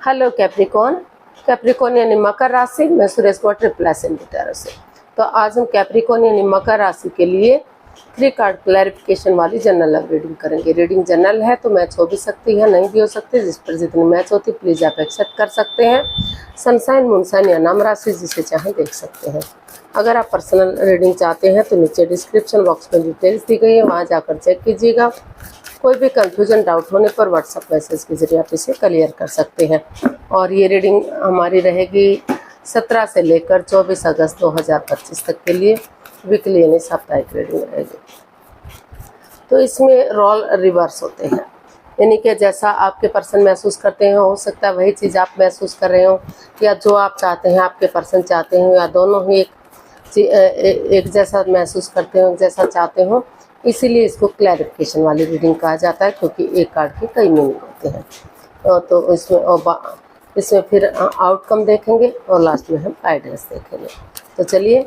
Hello Capricorn. Capricorn यानी मकर राशि। मैं सुरेश गौड़ रिप्रेजेंटेटिव से। तो आज हम कैप्रिकॉन यानी मकर राशि के लिए 3 कार्ड क्लैरिफिकेशन वाली जनरल लव रीडिंग करेंगे। रीडिंग जनरल है तो मैच हो भी सकती है, नहीं भी हो सकती। जिस पर जितनी मैच होती प्लीज़ आप एक्सेप्ट कर सकते हैं। सनसाइन मूनसाइन या नाम राशि जिसे चाहें देख सकते हैं। अगर आप पर्सनल रीडिंग चाहते हैं तो नीचे डिस्क्रिप्शन बॉक्स में डिटेल्स दी गई है, वहाँ जाकर चेक कीजिएगा। कोई भी कंफ्यूजन डाउट होने पर व्हाट्सएप मैसेज के जरिए आप इसे क्लियर कर सकते हैं। और ये रीडिंग हमारी रहेगी 17 से लेकर 24 अगस्त 2025 तक के लिए। वीकली यानी साप्ताहिक रीडिंग रहेगी। तो इसमें रोल रिवर्स होते हैं, यानी कि जैसा आपके पर्सन महसूस करते हैं हो सकता है वही चीज़ आप महसूस कर रहे हो, या जो आप चाहते हैं आपके पर्सन चाहते हो, या दोनों ही एक जैसा महसूस करते हो, एक जैसा चाहते हो। इसीलिए इसको क्लैरिफिकेशन वाली रीडिंग कहा जाता है, क्योंकि एक कार्ड के कई मीनिंग होते हैं। तो इसमें फिर आउटकम देखेंगे और लास्ट में हम गाइडेंस देखेंगे। तो चलिए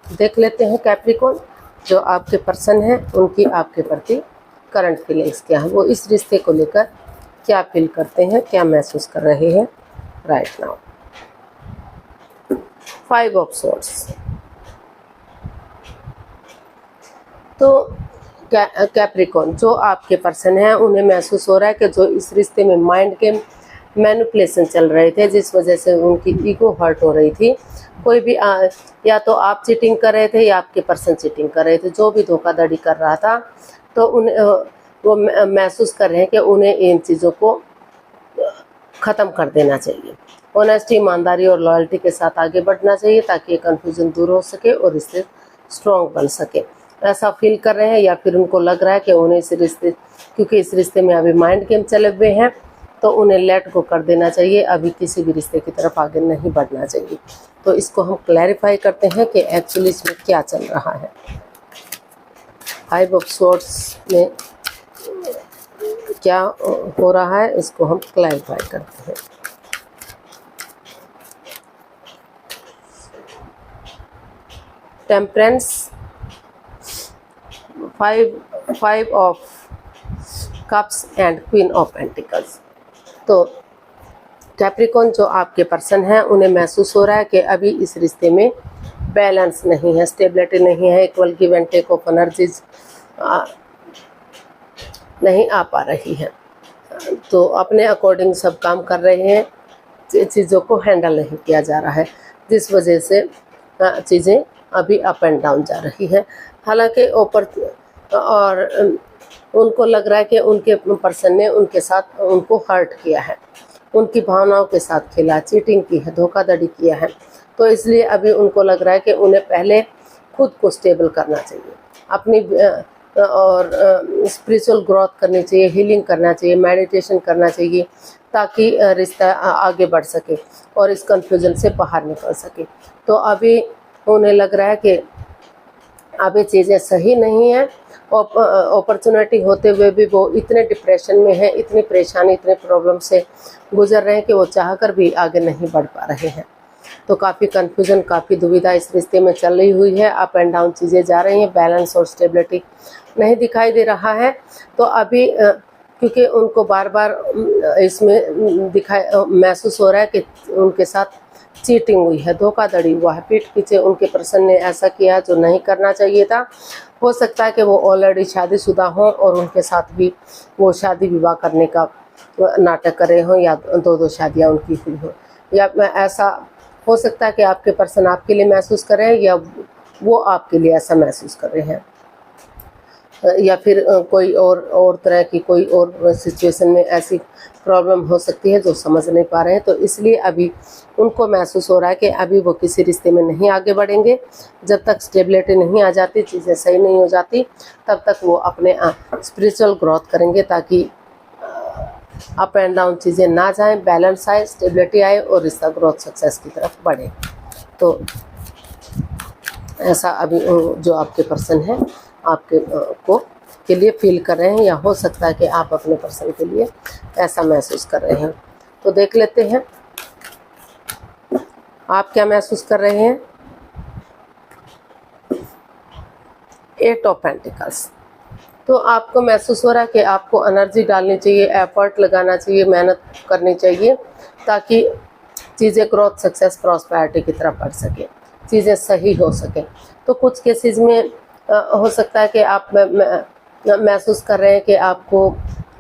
देख लेते हैं कैप्रिकॉन, जो आपके पर्सन हैं उनकी आपके प्रति करंट फीलिंग्स क्या है, वो इस रिश्ते को लेकर क्या फील करते हैं, क्या महसूस कर रहे हैं राइट नाउ। 5 of swords. तो कैप्रिकॉन जो आपके पर्सन हैं उन्हें महसूस हो रहा है कि जो इस रिश्ते में माइंड के मैनिपुलेशन चल रहे थे, जिस वजह से उनकी ईगो हर्ट हो रही थी। कोई भी या तो आप चीटिंग कर रहे थे या आपके पर्सन चीटिंग कर रहे थे, जो भी धोखाधड़ी कर रहा था, तो वो महसूस कर रहे हैं कि उन्हें इन चीज़ों को ख़त्म कर देना चाहिए। ऑनेस्टी, ईमानदारी और लॉयल्टी के साथ आगे बढ़ना चाहिए ताकि ये कन्फ्यूजन दूर हो सके और रिश्ते स्ट्रॉन्ग बन सके। ऐसा फील कर रहे हैं, या फिर उनको लग रहा है कि उन्हें इस रिश्ते, क्योंकि इस रिश्ते में अभी माइंड गेम चले हुए हैं, तो उन्हें लेट गो कर देना चाहिए। अभी किसी भी रिश्ते की तरफ आगे नहीं बढ़ना चाहिए। तो इसको हम क्लैरिफाई करते हैं कि एक्चुअली इसमें क्या चल रहा है। 5 ऑफ सोर्ड्स में क्या हो रहा है इसको हम क्लैरिफाई करते हैं। Temperance, 5 of cups and queen of pentacles. तो कैप्रिकॉन जो आपके पर्सन हैं उन्हें महसूस हो रहा है कि अभी इस रिश्ते में बैलेंस नहीं है, स्टेबिलिटी नहीं है, equal give and take of energies नहीं आ पा रही है। तो अपने अकॉर्डिंग सब काम कर रहे हैं, चीज़ों को हैंडल नहीं किया जा रहा है, जिस वजह से चीज़ें अभी अप एंड डाउन जा रही है। हालांकि ऊपर और उनको लग रहा है कि उनके पर्सन ने उनके साथ उनको हर्ट किया है, उनकी भावनाओं के साथ खेला, चीटिंग की है, धोखाधड़ी किया है। तो इसलिए अभी उनको लग रहा है कि उन्हें पहले खुद को स्टेबल करना चाहिए, अपनी और स्पिरिचुअल ग्रोथ करनी चाहिए, हीलिंग करना चाहिए, मेडिटेशन करना चाहिए, ताकि रिश्ता आगे बढ़ सके और इस कन्फ्यूजन से बाहर निकल सके। तो अभी उन्हें लग रहा है कि अभी चीज़ें सही नहीं हैं। अपॉर्चुनिटी होते हुए भी वो इतने डिप्रेशन में हैं, इतनी परेशानी, इतने प्रॉब्लम से गुजर रहे हैं कि वो चाहकर भी आगे नहीं बढ़ पा रहे हैं। तो काफ़ी कन्फ्यूजन, काफ़ी दुविधा इस रिश्ते में चल रही हुई है। अप एंड डाउन चीज़ें जा रही हैं, बैलेंस और स्टेबिलिटी नहीं दिखाई दे रहा है। तो अभी क्योंकि उनको बार बार इसमें महसूस हो रहा है कि उनके साथ चीटिंग हुई है, धोखाधड़ी हुआ है, पीठ पीछे उनके पर्सन ने ऐसा किया जो नहीं करना चाहिए था। हो सकता है कि वो ऑलरेडी शादीशुदा हों और उनके साथ भी वो शादी विवाह करने का नाटक कर रहे हों, या 2 शादियां उनकी हुई हों, या ऐसा हो सकता है कि आपके पर्सन आपके लिए महसूस कर रहे हैं या वो आपके लिए ऐसा महसूस कर रहे हैं, या फिर कोई और तरह की कोई और सिचुएशन में ऐसी प्रॉब्लम हो सकती है जो समझ नहीं पा रहे हैं। तो इसलिए अभी उनको महसूस हो रहा है कि अभी वो किसी रिश्ते में नहीं आगे बढ़ेंगे जब तक स्टेबिलिटी नहीं आ जाती, चीज़ें सही नहीं हो जाती, तब तक वो अपने स्पिरिचुअल ग्रोथ करेंगे, ताकि अप एंड डाउन चीज़ें ना जाएं, बैलेंस आए, स्टेबिलिटी आए और रिश्ता ग्रोथ सक्सेस की तरफ बढ़े। तो ऐसा अभी जो आपके पर्सन है आपके को के लिए फील कर रहे हैं, या हो सकता है कि आप अपने पर्सन के लिए ऐसा महसूस कर रहे हैं। तो देख लेते हैं आप क्या महसूस कर रहे हैं। 8 ऑफ पेंटिकल्स। तो आपको महसूस हो रहा है कि आपको एनर्जी डालनी चाहिए, एफर्ट लगाना चाहिए, मेहनत करनी चाहिए ताकि चीज़ें ग्रोथ, सक्सेस, प्रॉस्पेरिटी की तरफ बढ़ सके, चीज़ें सही हो सकें। तो कुछ केसेस में हो सकता है कि आप महसूस कर रहे हैं कि आपको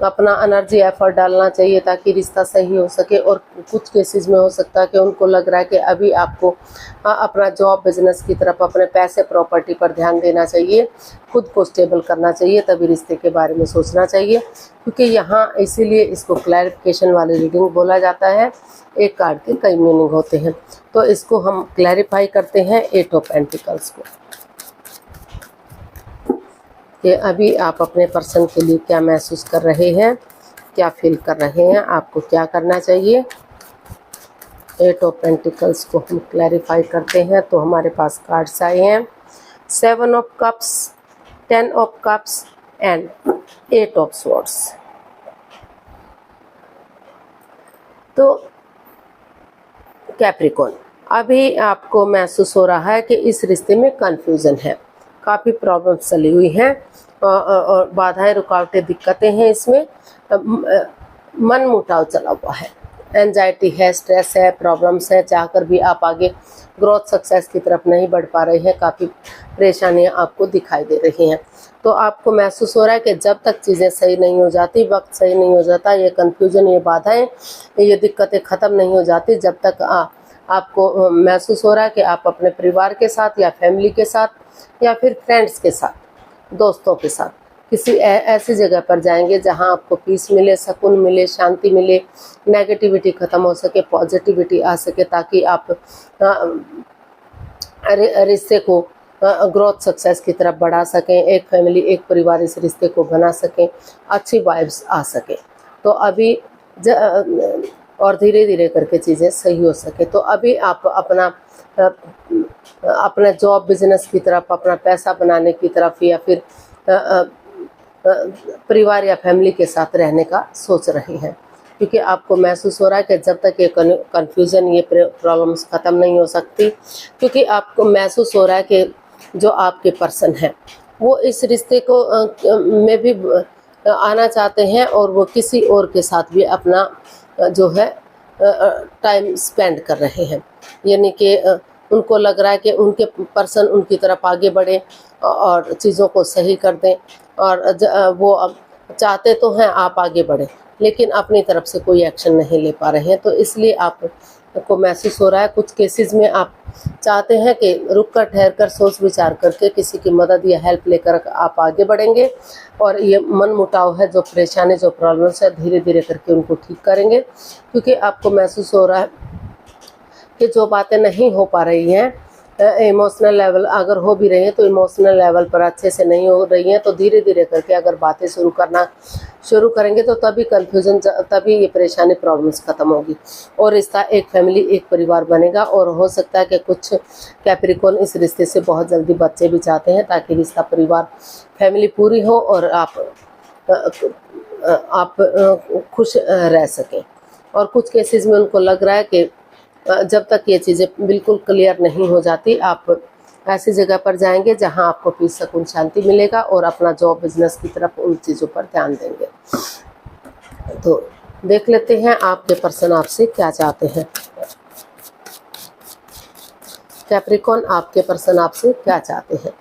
अपना एनर्जी एफर्ट डालना चाहिए ताकि रिश्ता सही हो सके, और कुछ केसेस में हो सकता है कि उनको लग रहा है कि अभी आपको अपना जॉब, बिजनेस की तरफ, अपने पैसे, प्रॉपर्टी पर ध्यान देना चाहिए, खुद को स्टेबल करना चाहिए, तभी रिश्ते के बारे में सोचना चाहिए। क्योंकि यहाँ इसीलिए इसको क्लैरिफिकेशन वाली रीडिंग बोला जाता है। एक कार्ड के कई मीनिंग होते हैं, तो इसको हम क्लैरिफाई करते हैं 8 ऑफ पेंटिकल्स को, कि अभी आप अपने पर्सन के लिए क्या महसूस कर रहे हैं, क्या फील कर रहे हैं, आपको क्या करना चाहिए। 8 ऑफ पेंटिकल्स को हम क्लैरिफाई करते हैं, तो हमारे पास कार्ड्स आए हैं 7 of cups, 10 of cups and 8 of swords. तो कैप्रिकॉर्न, अभी आपको महसूस हो रहा है कि इस रिश्ते में कन्फ्यूज़न है, काफ़ी प्रॉब्लम्स चली हुई हैं और बाधाएं, रुकावटें, दिक्कतें हैं इसमें, मन मुटाव चला हुआ है, एंजाइटी है, स्ट्रेस है, प्रॉब्लम्स है, चाहकर भी आप आगे ग्रोथ, सक्सेस की तरफ नहीं बढ़ पा रहे हैं, काफ़ी परेशानियां आपको दिखाई दे रही हैं। तो आपको महसूस हो रहा है कि जब तक चीज़ें सही नहीं हो जाती, वक्त सही नहीं हो जाता, ये कन्फ्यूजन, ये बाधाएं, ये दिक्कतें ख़त्म नहीं हो जाती, जब तक आपको महसूस हो रहा है कि आप अपने परिवार के साथ या फैमिली के साथ या फिर फ्रेंड्स के साथ, दोस्तों के साथ किसी ऐसी जगह पर जाएंगे जहां आपको पीस मिले, सुकून मिले, शांति मिले, नेगेटिविटी ख़त्म हो सके, पॉजिटिविटी आ सके, ताकि आप रिश्ते को ग्रोथ, सक्सेस की तरफ बढ़ा सकें, एक फैमिली, एक परिवार इस रिश्ते को बना सकें, अच्छी वाइब्स आ सके। तो अभी और धीरे धीरे करके चीज़ें सही हो सके। तो अभी आप अपना जॉब, बिजनेस की तरफ, अपना पैसा बनाने की तरफ, या फिर परिवार या फैमिली के साथ रहने का सोच रहे हैं, क्योंकि आपको महसूस हो रहा है कि जब तक ये कन्फ्यूज़न, ये प्रॉब्लम्स ख़त्म नहीं हो सकती, क्योंकि आपको महसूस हो रहा है कि जो आपके पर्सन हैं वो इस रिश्ते को में भी आना चाहते हैं, और वो किसी और के साथ भी अपना जो है टाइम स्पेंड कर रहे हैं, यानी कि उनको लग रहा है कि उनके पर्सन उनकी तरफ आगे बढ़े और चीज़ों को सही कर दें, और वो अब चाहते तो हैं आप आगे बढ़े, लेकिन अपनी तरफ से कोई एक्शन नहीं ले पा रहे हैं। तो इसलिए आपको महसूस हो रहा है, कुछ केसेस में आप चाहते हैं कि रुक कर, ठहर कर, सोच विचार करके किसी की मदद या हेल्प लेकर आप आगे बढ़ेंगे, और ये मन मुटाव है, जो परेशानी, जो प्रॉब्लम्स है, धीरे धीरे करके उनको ठीक करेंगे, क्योंकि आपको महसूस हो रहा है कि जो बातें नहीं हो पा रही हैं, इमोशनल लेवल अगर हो भी रही हैं तो इमोशनल लेवल पर अच्छे से नहीं हो रही हैं, तो धीरे धीरे करके अगर बातें शुरू करेंगे तो तभी कन्फ्यूजन, तभी ये परेशानी, प्रॉब्लम्स ख़त्म होगी, और रिश्ता एक फैमिली, एक परिवार बनेगा। और हो सकता है कि कुछ कैप्रिकॉर्न इस रिश्ते से बहुत जल्दी बच्चे भी चाहते हैं, ताकि रिश्ता, परिवार, फैमिली पूरी हो और आप खुश रह सकें। और कुछ केसेस में उनको लग रहा है कि जब तक ये चीज़ें बिल्कुल क्लियर नहीं हो जाती, आप ऐसी जगह पर जाएंगे जहां आपको पीस, सुकून, शांति मिलेगा, और अपना जॉब, बिजनेस की तरफ, उन चीज़ों पर ध्यान देंगे। तो देख लेते हैं आपके पर्सन आपसे क्या चाहते हैं। कैप्रिकॉर्न, आपके पर्सन आपसे क्या चाहते हैं।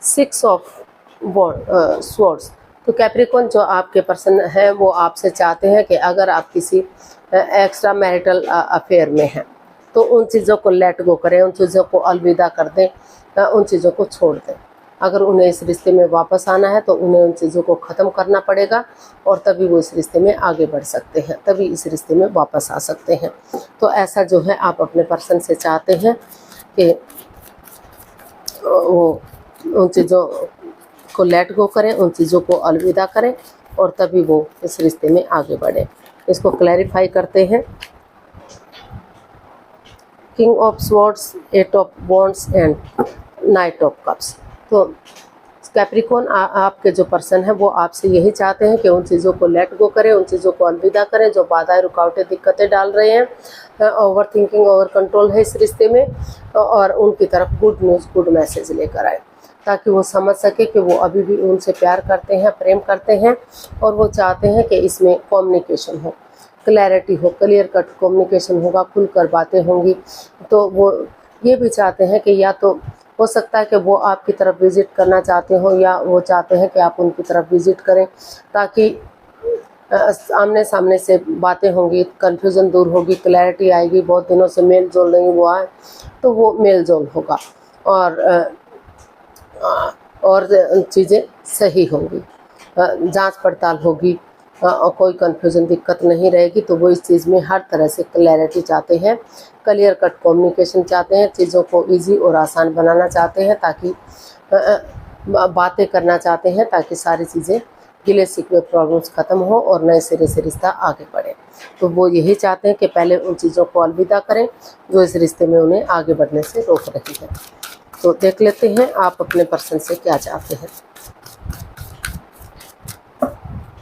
Six of swords. तो कैप्रिकॉर्न, जो आपके पर्सन है वो आपसे चाहते हैं कि अगर आप किसी एक्स्ट्रा मैरिटल अफेयर में हैं तो उन चीज़ों को लेट गो करें, उन चीज़ों को अलविदा कर दें, उन चीज़ों को छोड़ दें। अगर उन्हें इस रिश्ते में वापस आना है तो उन्हें उन चीज़ों को ख़त्म करना पड़ेगा, और तभी वो इस रिश्ते में आगे बढ़ सकते हैं, तभी इस रिश्ते में वापस आ सकते हैं। तो ऐसा जो है आप अपने पर्सन से चाहते हैं कि वो उन चीज़ों को लेट गो करें, उन चीज़ों को अलविदा करें, और तभी वो इस रिश्ते में आगे बढ़े। इसको क्लैरिफाई करते हैं। King of swords, 8 of wands and night of cups. तो कैप्रिकॉर्न आपके जो पर्सन है वो आपसे यही चाहते हैं कि उन चीज़ों को लेट गो करें, उन चीज़ों को अलविदा करें जो बाधाएं, रुकावटें, दिक्कतें डाल रहे हैं। ओवर थिंकिंग, ओवर कंट्रोल है इस रिश्ते में, और उनकी तरफ गुड न्यूज़, गुड मैसेज लेकर आए, ताकि वो समझ सके कि वो अभी भी उनसे प्यार करते हैं, प्रेम करते हैं, और वो चाहते हैं कि इसमें कम्युनिकेशन हो, क्लैरिटी हो, क्लियर कट कम्युनिकेशन होगा, खुलकर बातें होंगी। तो वो ये भी चाहते हैं कि या तो हो सकता है कि वो आपकी तरफ विज़िट करना चाहते हो, या वो चाहते हैं कि आप उनकी तरफ विज़िट करें, ताकि आमने सामने से बातें होंगी, कन्फ्यूज़न दूर होगी, क्लैरिटी आएगी। बहुत दिनों से मेल जोल नहीं हुआ है तो वो मेल जोल होगा, और चीज़ें सही होंगी, जांच पड़ताल होगी, और कोई कन्फ्यूज़न, दिक्कत नहीं रहेगी। तो वो इस चीज़ में हर तरह से क्लैरिटी चाहते हैं, क्लियर कट कम्युनिकेशन चाहते हैं, चीज़ों को इजी और आसान बनाना चाहते हैं, ताकि बातें करना चाहते हैं, ताकि सारी चीज़ें, गिले शिकवे, प्रॉब्लम्स ख़त्म हो और नए सिरे से रिश्ता आगे बढ़े। तो वो यही चाहते हैं कि पहले उन चीज़ों को अलविदा करें जो इस रिश्ते में उन्हें आगे बढ़ने से रोक रही है। तो देख लेते हैं आप अपने पर्सन से क्या चाहते हैं।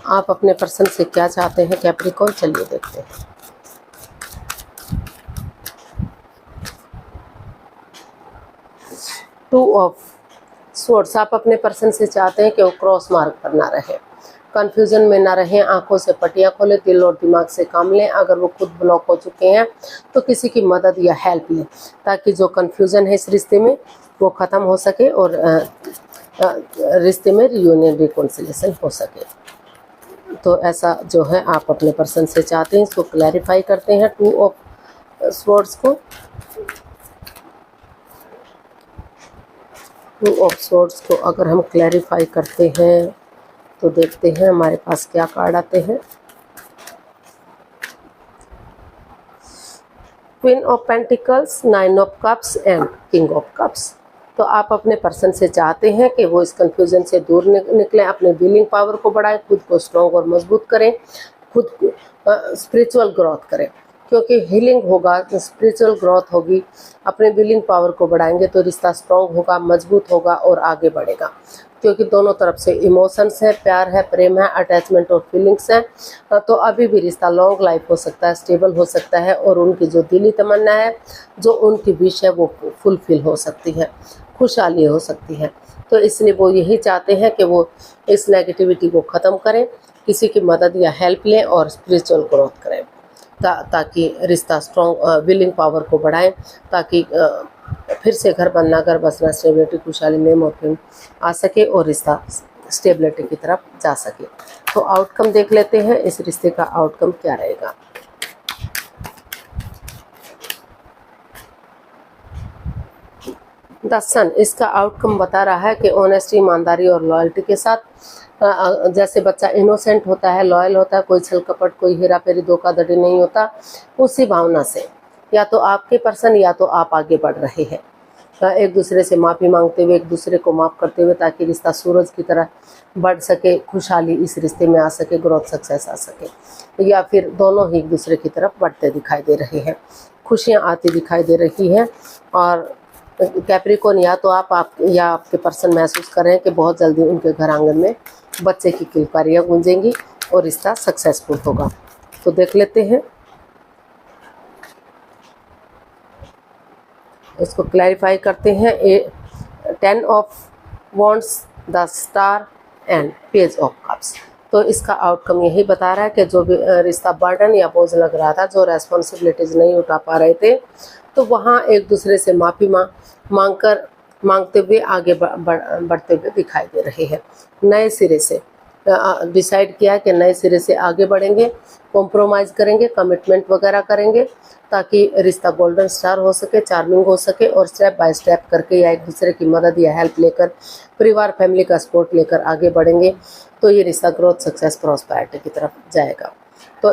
आप अपने पर्सन से क्या चाहते हैं कैप्रिकॉर्न, चलिए देखते हैं। टू ऑफ स्वॉर्ड्स, आप अपने पर्सन से चाहते हैं कि वो क्रॉस मार्ग पर ना रहे, कन्फ्यूजन में ना रहें, आंखों से पट्टियाँ खोलें, दिल और दिमाग से काम लें। अगर वो खुद ब्लॉक हो चुके हैं तो किसी की मदद या हेल्प लें, ताकि जो कन्फ्यूजन है इस रिश्ते में वो ख़त्म हो सके और रिश्ते में रियूनियन, रिकॉन्सिलिएशन हो सके। तो ऐसा जो है आप अपने पर्सन से चाहते हैं, इसको क्लैरिफाई करते हैं। टू ऑफ स्वॉर्ड्स को, टू ऑफ स्वॉर्ड्स को अगर हम क्लैरिफाई करते हैं तो देखते हैं हमारे पास क्या कार्ड आते हैं। Queen of pentacles, nine of cups and king of cups. तो आप अपने पर्सन से चाहते हैं कि वो इस कन्फ्यूजन से दूर निकलें, अपने विलिंग पावर को बढ़ाएं, खुद को स्ट्रॉन्ग और मजबूत करें, खुद स्पिरिचुअल ग्रोथ करें, क्योंकि हीलिंग होगा, स्पिरिचुअल ग्रोथ होगी, अपने विलिंग पावर को बढ़ाएंगे तो रिश्ता स्ट्रॉन्ग होगा, मजबूत होगा और आगे बढ़ेगा। क्योंकि दोनों तरफ से इमोशंस है, प्यार है, प्रेम है, अटैचमेंट और फीलिंग्स है, तो अभी भी रिश्ता लॉन्ग लाइफ हो सकता है, स्टेबल हो सकता है, और उनकी जो दिली तमन्ना है, जो उनकी विश है, वो फुलफिल हो सकती है, खुशहाली हो सकती है। तो इसलिए वो यही चाहते हैं कि वो इस नेगेटिविटी को ख़त्म करें, किसी की मदद या हेल्प लें और स्पिरिचुअल ग्रोथ करें, ताकि रिश्ता स्ट्रॉन्ग, विलिंग पावर को बढ़ाएं, ताकि फिर से घर बनना, घर बसना, स्टेबिलिटी, खुशहाली, नेम और फेम आ सके और रिश्ता स्टेबिलिटी की तरफ जा सके। तो आउटकम देख लेते हैं, इस रिश्ते का आउटकम क्या रहेगा। द सन, इसका आउटकम बता रहा है कि ऑनेस्टी, ईमानदारी और लॉयल्टी के साथ, जैसे बच्चा इनोसेंट होता है, लॉयल होता है, कोई छल कपट, कोई हेरा फेरी, धोखाधड़ी नहीं होता, उसी भावना से या तो आपके पर्सन या तो आप आगे बढ़ रहे हैं, एक दूसरे से माफ़ी मांगते हुए, एक दूसरे को माफ़ करते हुए, ताकि रिश्ता सूरज की तरह बढ़ सके, खुशहाली इस रिश्ते में आ सके, ग्रोथ, सक्सेस आ सके, या फिर दोनों ही एक दूसरे की तरफ बढ़ते दिखाई दे रहे हैं, खुशियाँ आती दिखाई दे रही हैं। और कैप्रिकॉर्न, या तो आप या आपके पर्सन महसूस कर रहे हैं कि बहुत जल्दी उनके घर आंगन में बच्चे की किलकारियाँ गूंजेंगी और रिश्ता सक्सेसफुल होगा। तो देख लेते हैं, इसको क्लैरिफाई करते हैं। 10 of wands, the star and page of cups. तो इसका आउटकम यही बता रहा है कि जो भी रिश्ता बर्डन या बोझ लग रहा था, जो रेस्पॉन्सिबिलिटीज़ नहीं उठा पा रहे थे, तो वहाँ एक दूसरे से माफ़ी मांगते हुए आगे बढ़ते हुए दिखाई दे रहे हैं। नए सिरे से डिसाइड किया कि नए सिरे से आगे बढ़ेंगे, कॉम्प्रोमाइज़ करेंगे, कमिटमेंट वगैरह करेंगे, ताकि रिश्ता गोल्डन स्टार हो सके, चार्मिंग हो सके, और स्टेप बाय स्टेप करके या एक दूसरे की मदद या हेल्प लेकर, परिवार, फैमिली का सपोर्ट लेकर आगे बढ़ेंगे, तो ये रिश्ता ग्रोथ, सक्सेस, प्रॉस्पेरिटी की तरफ जाएगा। तो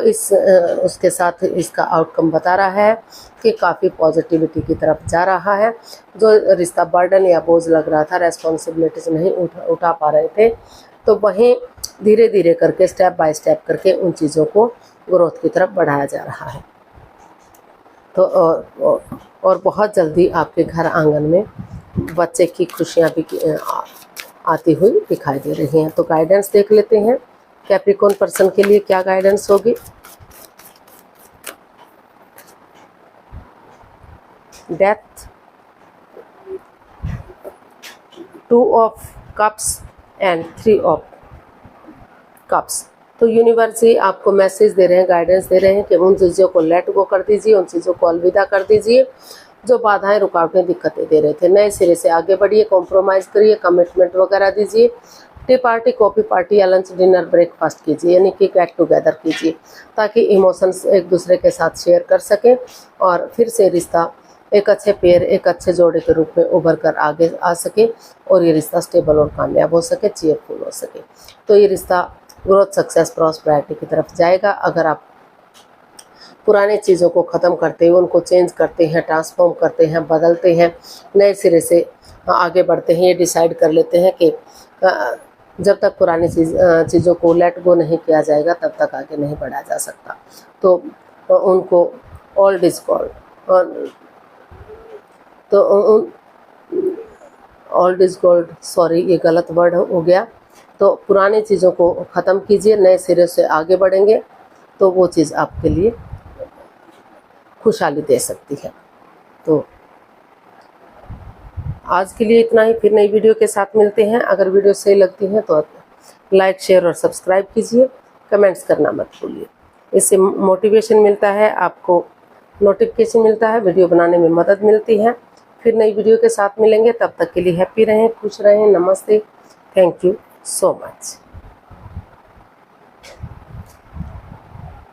उसके साथ इसका आउटकम बता रहा है कि काफ़ी पॉजिटिविटी की तरफ जा रहा है। जो रिश्ता बर्डन या बोझ लग रहा था, रेस्पॉन्सिबिलिटीज़ नहीं उठा पा रहे थे, तो वहीं धीरे धीरे करके, स्टेप बाय स्टेप करके उन चीज़ों को ग्रोथ की तरफ बढ़ाया जा रहा है। तो और बहुत जल्दी आपके घर आंगन में बच्चे की खुशियाँ भी आती हुई दिखाई दे रही हैं। तो गाइडेंस देख लेते हैं कैप्रिकॉर्न पर्सन के लिए क्या गाइडेंस होगी। Death, 2 of cups and 3 of cups. तो यूनिवर्स ही आपको मैसेज दे रहे हैं, गाइडेंस दे रहे हैं कि उन चीज़ों को लेट गो कर दीजिए, उन चीज़ों को अलविदा कर दीजिए जो बाधाएं, रुकावटें, दिक्कतें दे रहे थे। नए सिरे से आगे बढ़िए, कॉम्प्रोमाइज़ करिए, कमिटमेंट वगैरह दीजिए, टी पार्टी, कॉफ़ी पार्टी या लंच, डिनर, ब्रेकफास्ट कीजिए, यानी कि गेट टुगेदर कीजिए ताकि इमोशंस एक दूसरे के साथ शेयर कर सकें और फिर से रिश्ता एक अच्छे पेयर, एक अच्छे जोड़े के रूप में उभर कर आगे आ सके और ये रिश्ता स्टेबल और कामयाब हो सके, चीयरफुल हो सके। तो ये रिश्ता ग्रोथ, सक्सेस, प्रॉस्पेरिटी की तरफ जाएगा। अगर आप पुरानी चीज़ों को ख़त्म करते हैं, उनको चेंज करते हैं, ट्रांसफॉर्म करते हैं, बदलते हैं, नए सिरे से आगे बढ़ते हैं, ये डिसाइड कर लेते हैं कि जब तक पुरानी चीज़ों को लेट गो नहीं किया जाएगा तब तक आगे नहीं बढ़ा जा सकता। तो उनको ओल्ड इज गोल्ड, तो ओल्ड इज गोल्ड, सॉरी ये गलत वर्ड हो गया। तो पुरानी चीज़ों को ख़त्म कीजिए, नए सिरे से आगे बढ़ेंगे तो वो चीज़ आपके लिए खुशहाली दे सकती है। तो आज के लिए इतना ही, फिर नई वीडियो के साथ मिलते हैं। अगर वीडियो सही लगती है तो लाइक, शेयर और सब्सक्राइब कीजिए, कमेंट्स करना मत भूलिए। इससे मोटिवेशन मिलता है, आपको नोटिफिकेशन मिलता है, वीडियो बनाने में मदद मिलती है। फिर नई वीडियो के साथ मिलेंगे, तब तक के लिए हैप्पी रहें, खुश रहें। नमस्ते, थैंक यू so much।